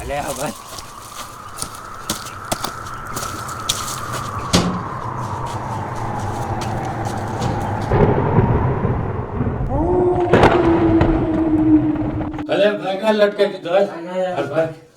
લે આ ભાઈ અલે ભાઈ કા લટકે દીધો હાલ ભાઈ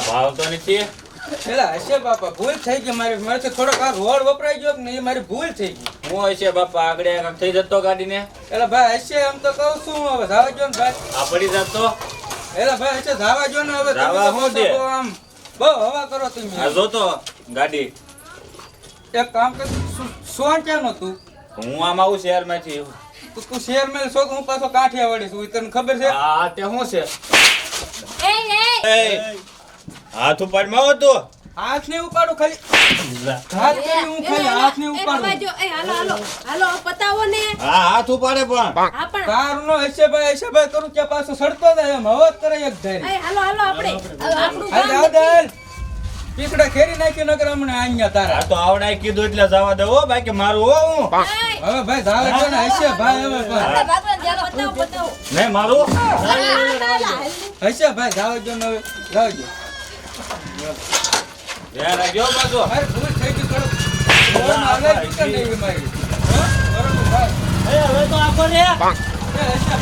ભાવ તો નથી પેલા હશે બાપા ભૂલ થઈ ગઈ મારાથી થોડોક આ રોડ વપરાઈ ગયો ને એ મારી ભૂલ થઈ ગઈ હું હશે બાપા આગળ કાંક થઈ જતો ગાડીને પેલા ભાઈ હશે એમ તો કહું છું હવે ધાવા જો ને ભાઈ આ પડી જતો પેલા ભાઈ હશે ધાવા જો ને હવે ધાવા હું દે આમ બહુ હવા કરો તમે આ જોતો ગાડી એક કામ કર સોન ક્યાં તું હું આમ આવું શહેરમાંથી તું શેર મેલ છો હું પાછો કાઠિયાવાડી છું તને ખબર છે હા તે શું છે એ હાથ ઉપર માં હતો હાથ ને ઉપાડો ખાલી હાથ કરી હું ખાલી હાથ ને ઉપાડો એ હાલો પતાવો ને હા હાથ ઉપાડે પણ હા પણ કારનો હશે ભાઈ કરું ત્યાં પાછો સડતો જાય એમ હવત કરે એક ધારી એ હાલો આપણે આપણું હાલ દાદા પીકડા ખેરી નાખી નગર હમણે અહીંયા તારા આ તો આવડાય કીધું એટલે જવા દે હો બાકી મારું હો હું હવે ભાઈ ધાવે છે ને હશે ભાઈ હવે પણ બતાવો નહીં મારું હશે ભાઈ ધાવે જો ને હવે લાવજો ધ્યાન રાખજો પાછો મારી ભૂલ થઈ ગઈ થોડું ફોન આવે પીકડ નહીં મારી બરોબર ભાઈ એ હવે તો આખો રે એ હશે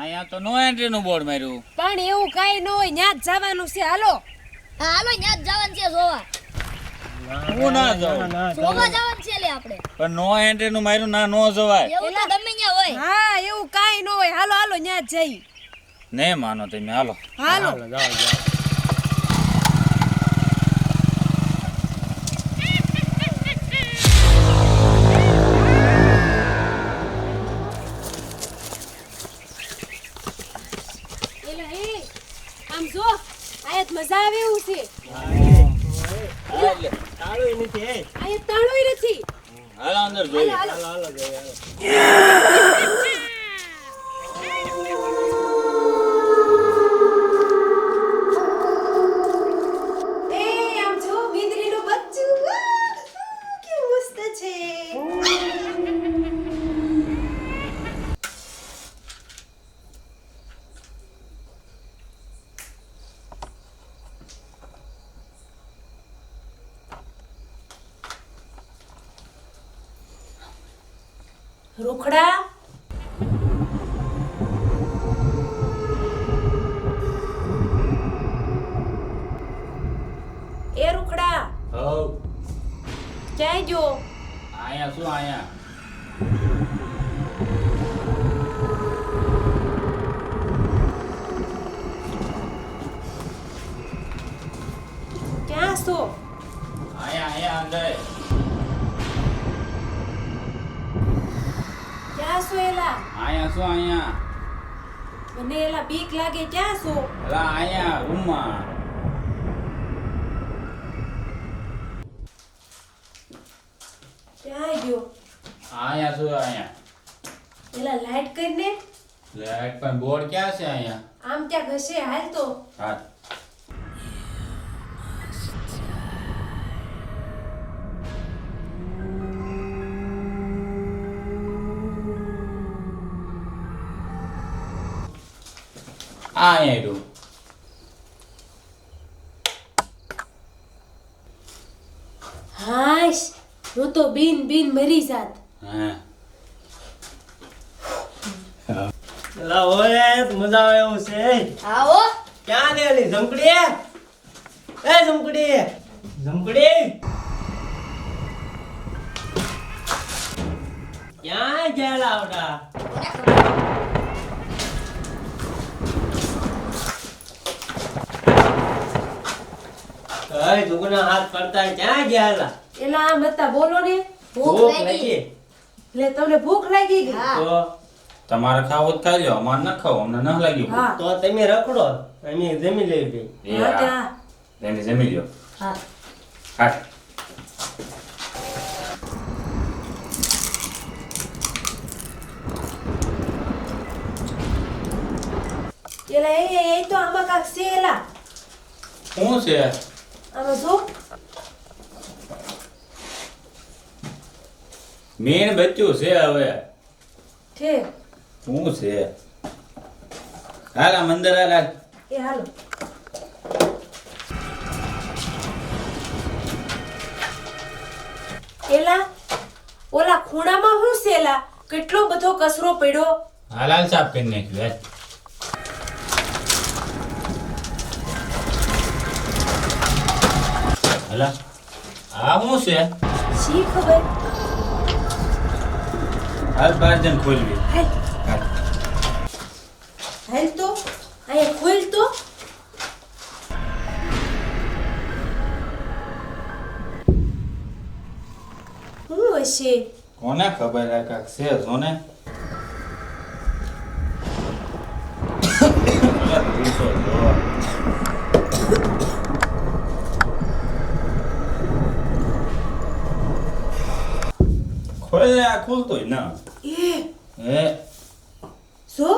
અહીંયા તો નો એન્ટ્રી નું બોર્ડ માર્યું પણ એવું કાઈ ન હોય ન્યા જ જવાનું છે હાલો ન્યા જ જવાનું છે જોવા હું ના જાઉં જોવા જવાનું છે લે આપણે પણ નો એન્ટ્રી નું માર્યું ના નો જવાય એવું તો ગમે ન્યા હોય હા એવું કાઈ ન હોય હાલો ન્યા જ જઈ નહીં માનો તમે હાલો આમ જો આયત મજા આવે એવું છે તાળું નથી આયત તાળું નથી હાલો અંદર જોઈએ હાલો એ આમ જો મીંદરીનું બચ્ચું કેવું મસ્ત છે રૂખડા એ રૂખડા હવ ક્યાંય જો આયા શું આયા ક્યાં છો આયા અંદર ક્યાં છો એલા આયા શું આયા મને એલા બીક લાગે ક્યાં છો અલા આયા રૂમમાં ક્યાં ગયો આયા શું આયા એલા લાઈટ કરીને લાઈટ પણ બોર્ડ ક્યાં છે આયા આમ ક્યાં ઘસે હાલ તો હા અહીંયા રહ્યું. હાશ હું તો બીન બીન મરી જાત. હા લા ઓય મજા આવે એવું છે. આવો ક્યાં ગયેલી ઝમકડી? એ ઝમકડી, ઝમકડી ક્યાં ગયેલા આવડા? કઈ દુગના હાથ પડતા ક્યાં ગયેલા? એલા આમ હતા બોલો ને. ભૂખ લાગી એટલે તમને ભૂખ લાગી ગઈ? તો તમારે ખાવું જ ખાઈ લો, અમારે ન ખાવું, અમને ન લાગ્યું. હા તો તમે રખડો, અમે જમી લેવી. એ હા હા. ત્યાં. તેને જમી લ્યો. હા હાટ. એલા એ તો આમાં કાક છે એલા. શું છે? આમાં જો મેન બચ્ચું છે હવે. ઠેક. શું છે? હાલ આ મંદિર હાલ હાલ. એ હાલો. એલા ઓલા ખૂણામાં શું છે એલા? કેટલો બધો કચરો પડ્યો. હાલ હાલ સાફ કરી નાખ્યું હાલ. હાલા આ શું છે? શી ખબર. હાલ બાર જણ ખોલવી. હાલ હાલ. હાલ તો અહીંયા ખોલ તો. શું હશે? કોને ખબર આ કાક છે જોને. ઓલા ભૂસો જો. ખોલ ને, આ ખુલતોય ના. એ હે જો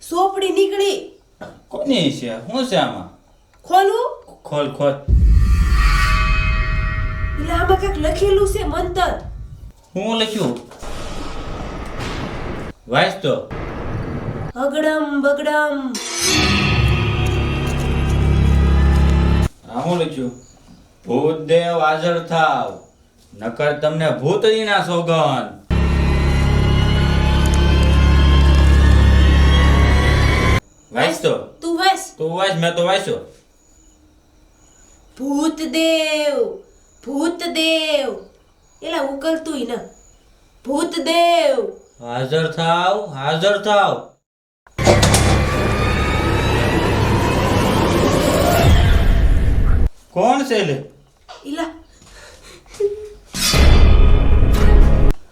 સોપડી નીકળી. કોની છે? શું છે આમાં? ખોલું. ખોલ ખોલ. એટલે આમાં કંઈક લખેલું છે મંતર. શું લખ્યું? વાંચ તો. અગડમ બગડમ. આ શું લખ્યું? ભૂત દેવ હાજર થાવ, નકર તમને ભૂતરીના સોગન. વાંચ તો. તું વાંચ. તું વાંચ, મેં તો વાંચ્યો. ભૂતદેવ ભૂતદેવ. એલા ઉકલતુંય ન. ભૂતદેવ. હાજર થાવ, હાજર થાવ. કોણ છે લે? એલા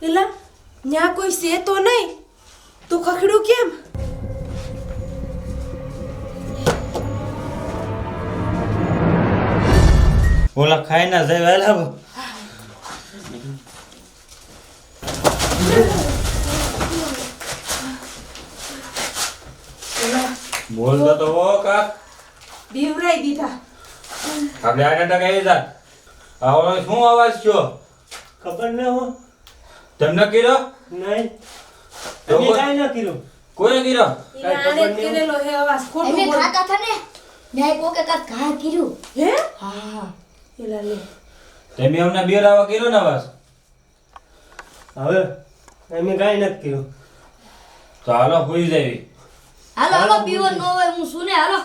એલા ન્યા કોઈ છે તો નહીં. તું ખખડું કેમ? ઓલા ખાઈ ના જાય વેલા. એલા બોલતો તો ઓ કાક. બીવરાઈ દીધા. આપણે આને ટકાઈ જા. આવો શું અવાજ થયો? ખબર ન હો. તમને કીધો? નહીં. તો તમે કોઈ- કાંઈ ન કર્યું. કોઈને કીધો? એલા આને જ કરેલો હે અવાજ. ખોટું એમે બોલ. ખાતા હતા ને મેં કોકે કાક ઘા કર્યું. હે? હા એલા લે. તમે અમને બેરાવા કીધો ને અવાજ. હવે અમે કાંઈ નથી કર્યું. તો હાલો હુઈ જાવી. હાલો હાલો પીવો ન હોય હું સુને હાલો.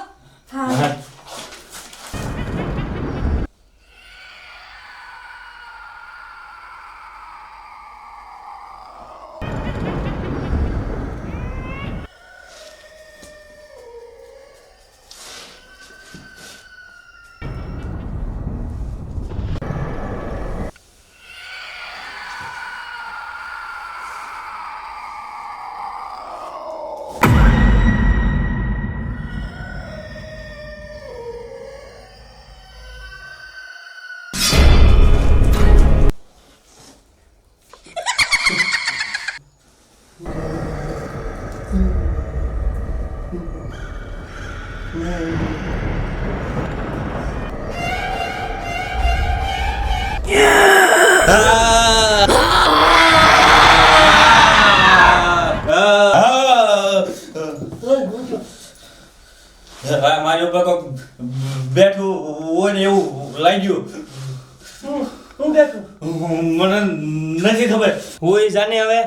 હા હા. લાગ્યું. હું દેખું મને નથી ખબર. હોય જાને હવે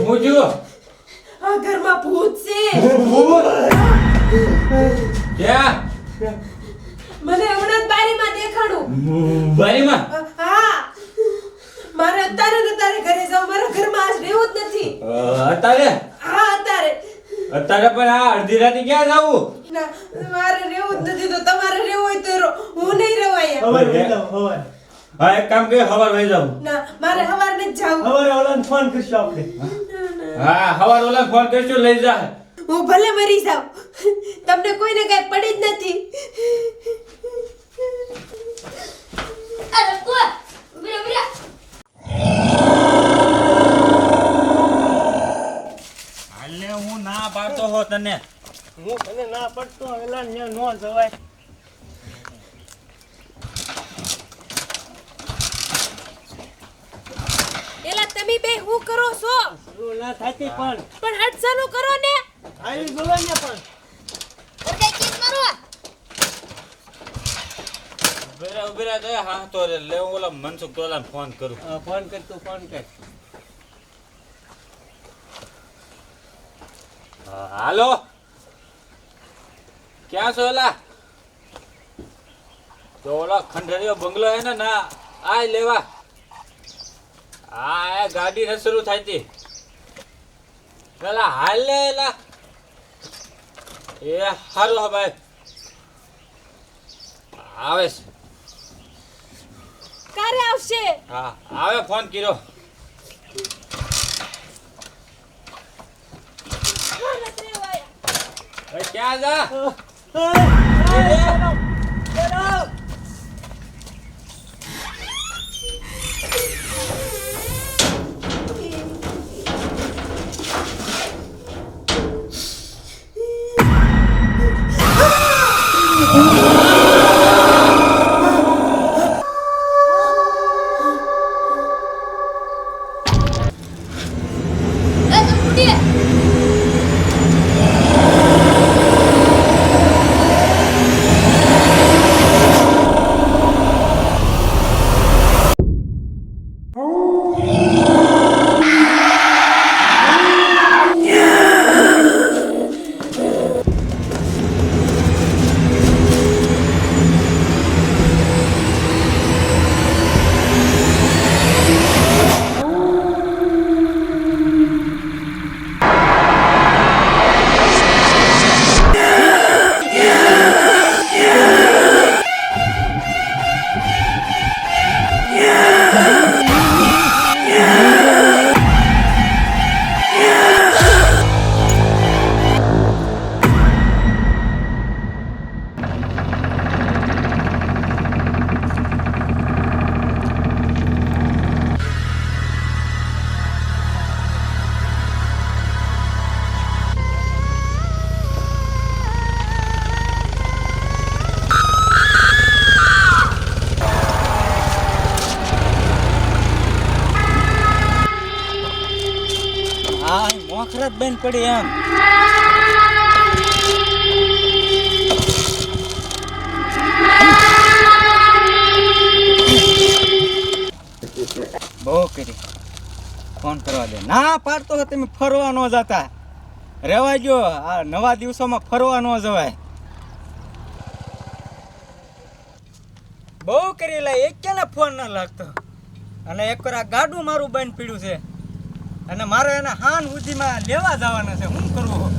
હું જો આ ઘરમાં ભૂત છે. ક્યાં મને હમણાં જ બારીમાં દેખાડું. બારીમાં હા, મારે અત્યારે ને અત્યારે ઘરે જાવ. મારા ઘરમાં આજ રહેવું જ નથી. અત્યારે હા, અત્યારે અત્યારે પણ આ અડધી રાતે ક્યાં જાવું? ના, મારે રહેવું જ નથી. તો તમારે રહેવું હોય તો રહો. હું નહીં રહું અહીંયા. હવે લઈ જાઓ હવે હા એક કામ કર્યો હવાર વહી જાઉં. ના, મારે સવારને જ જાવું. હવે ઓલાને ફોન કરશું આપણે હા હવાર ઓલા ફોન કરશું લઈ જા. હું ભલે મરી જાઉં, તમને કોઈને કઈ પડી જ નથી. અરે કોઈ ઉભી રહો. હાલે હું ના પાડતો હો તને. હું તને ના પડતો એલા ન્યા નો જવાય એલા તમે બે શું કરો છો? શરૂ ના થાતી પણ પણ હટ ચાલુ કરો ને. આવી જોવે ને પણ ઓકે કિસ મારો. ઉભેરા તો હા તો રે લે હું ઓલા મનસુખ તોલાને ફોન કરું. ફોન કર તું ફોન કર હાલો ક્યાં છો ઓલા? તો ઓલા ખંડરીયો બંગલો હે ને ના આય લેવા. હા એ ગાડી ન શરૂ થાય તી પેલા હાલ લે એલા. એ હારું હા ભાઈ આવે છે. ક્યારે આવશે? હા આવે ફોન કર્યો. હવે ક્યાં જા? એ સંપૂર્ણ મોખરાત બેન પડી એમ. બહુ કરી ફોન કરવા દે. ના પાડતો હોય તમે ફરવા ન જતા. રહેવા જો આ નવા દિવસોમાં ફરવા ન જવાય. બહુ કરી લા એક ક્યાં ફોન ના લાગતો. અને એક વાર આ ગાડું મારું બંધ પીડ્યું છે અને મારે એને હાન સુધીમાં લેવા જવાના છે. શું કરવું?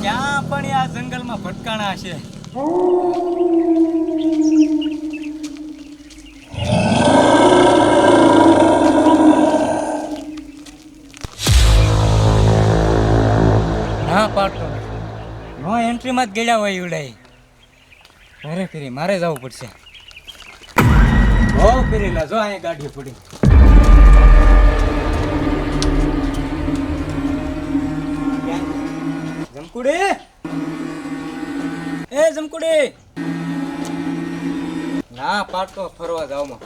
ક્યાં પણ આ જંગલમાં ભટકાણા છે. ના પાડતો નો એન્ટ્રીમાં જ ગયેલા હોય ઉડાઈ. અરે ફેરી મારે જવું પડશે. હો ફેરીલા જો અહીંયા ગાડી પડી. જમકુડી એ જમકુડી ના પાડતો ફરવા જાવમાં.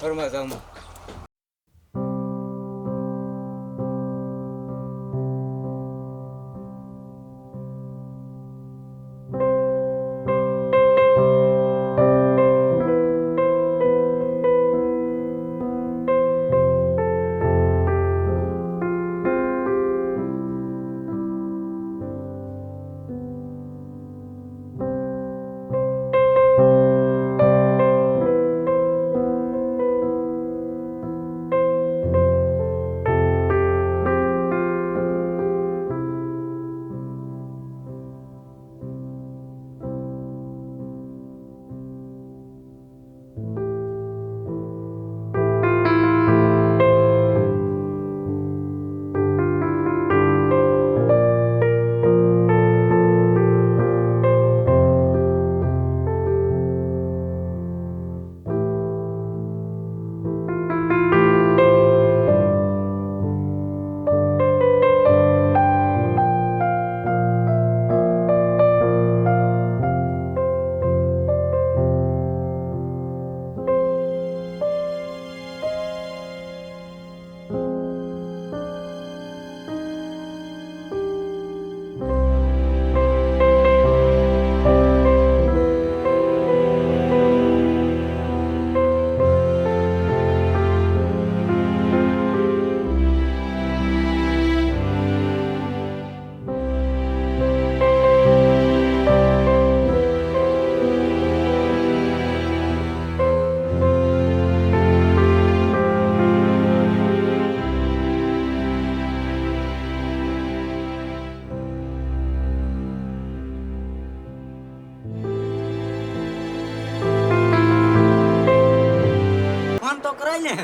ફોન તો કરાય ને.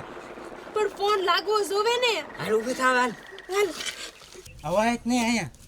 પણ ફોન લાગવો જોવે ને. હાલ ઊભી થાવ હાલ. હાલ. અવાજ નહીં અહીંયા.